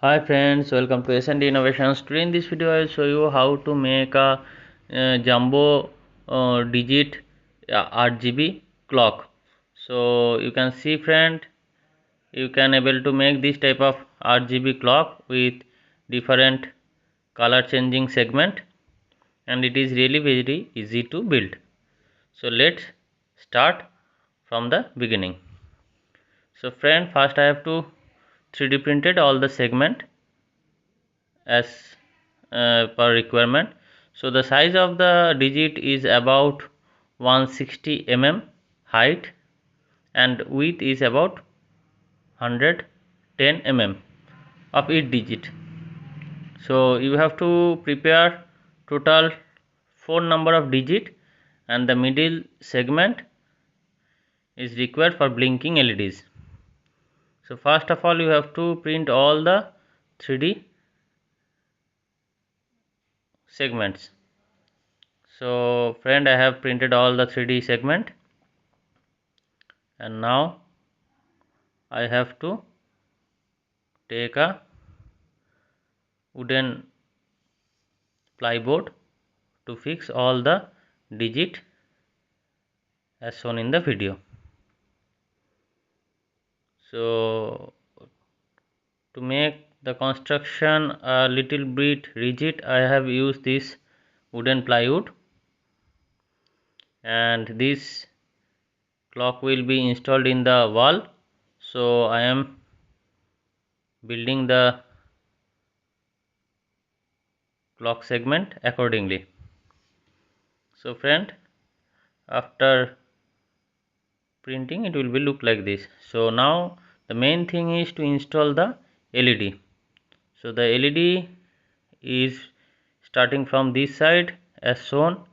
Hi friends, welcome to S&D Innovations. Today in this video I will show you how to make a jumbo digit RGB clock. So you can see friend, you can able to make this type of RGB clock with different color changing segment, and it is really very easy to build. So let's start from the beginning. So friend, first I have to 3D printed all the segment as per requirement. So the size of the digit is about 160 mm height and width is about 110 mm of each digit. So you have to prepare total 4 number of digit, and the middle segment is required for blinking LEDs. So first of all you have to print all the 3D segments. So friend, I have printed all the 3D segment, and now I have to take a wooden plyboard to fix all the digit as shown in the video. So to make the construction a little bit rigid, I have used this wooden plywood, and this clock will be installed in the wall. So I am building the clock segment accordingly. So friend, after printing it will be look like this. So now the main thing is to install the LED. So the LED is starting from this side as shown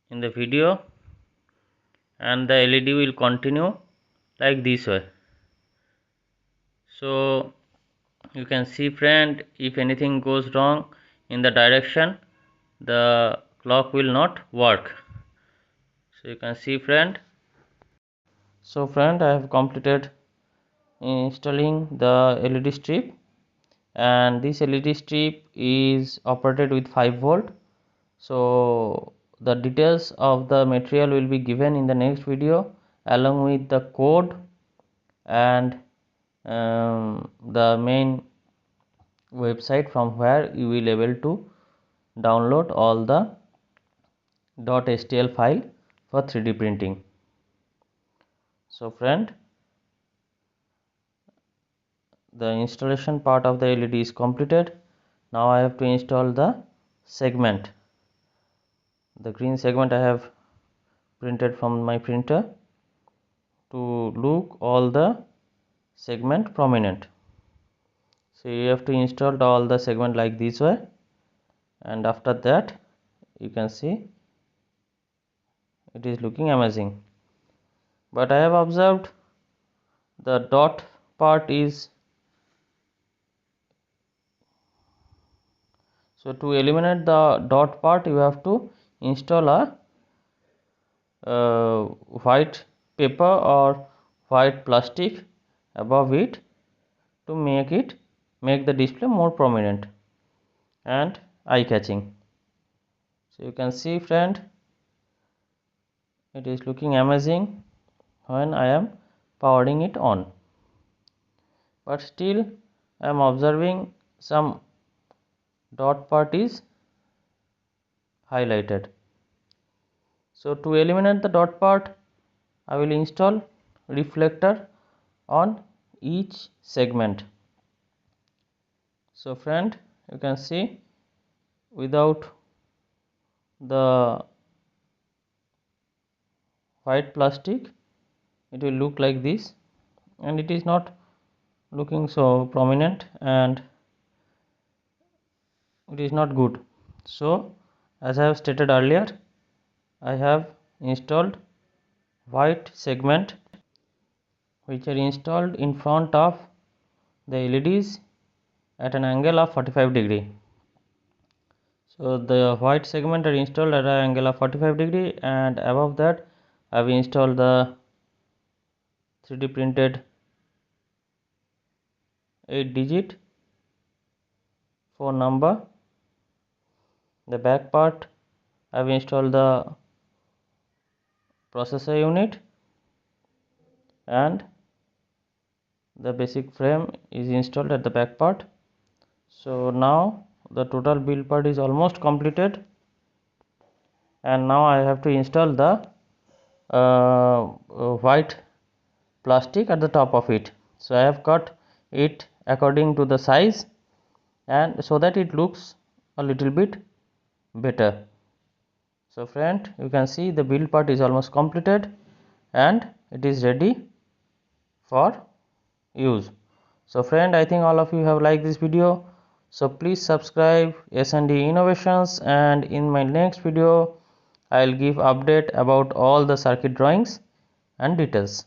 in the video, and the LED will continue like this way. So you can see friend, if anything goes wrong in the direction, the clock will not work. So you can see friend. So friend, I have completed installing the LED strip, and this LED strip is operated with 5 volt. So the details of the material will be given in the next video, along with the code and the main website from where you will able to download all the .stl file for 3D printing. So friend, the installation part of the LED is completed. Now I have to install the segment. The green segment I have printed from my printer to look all the segment prominent. So you have to install all the segment like this way, and after that you can see it is looking amazing. But I have observed the dot part is, so to eliminate the dot part you have to install a white paper or white plastic above it to make the display more prominent and eye-catching. So you can see friend, it is looking amazing when I am powering it on, but still I am observing some dot part is highlighted. So to eliminate the dot part, I will install reflector on each segment. So friend, you can see without the white plastic it will look like this, and it is not looking so prominent and it is not good. So as I have stated earlier, I have installed white segment which are installed in front of the LEDs at an angle of 45°. So the white segment are installed at an angle of 45°, and above that I have installed the 3D printed 8 digit phone number. The back part, I've installed the processor unit and the basic frame is installed at the back part. So now the total build part is almost completed, and now I have to install the white plastic at the top of it. So I have cut it according to the size and so that it looks a little bit better. So friend, you can see the build part is almost completed and it is ready for use. So friend, I think all of you have liked this video, so please subscribe S&D Innovations, and in my next video I'll give update about all the circuit drawings and details.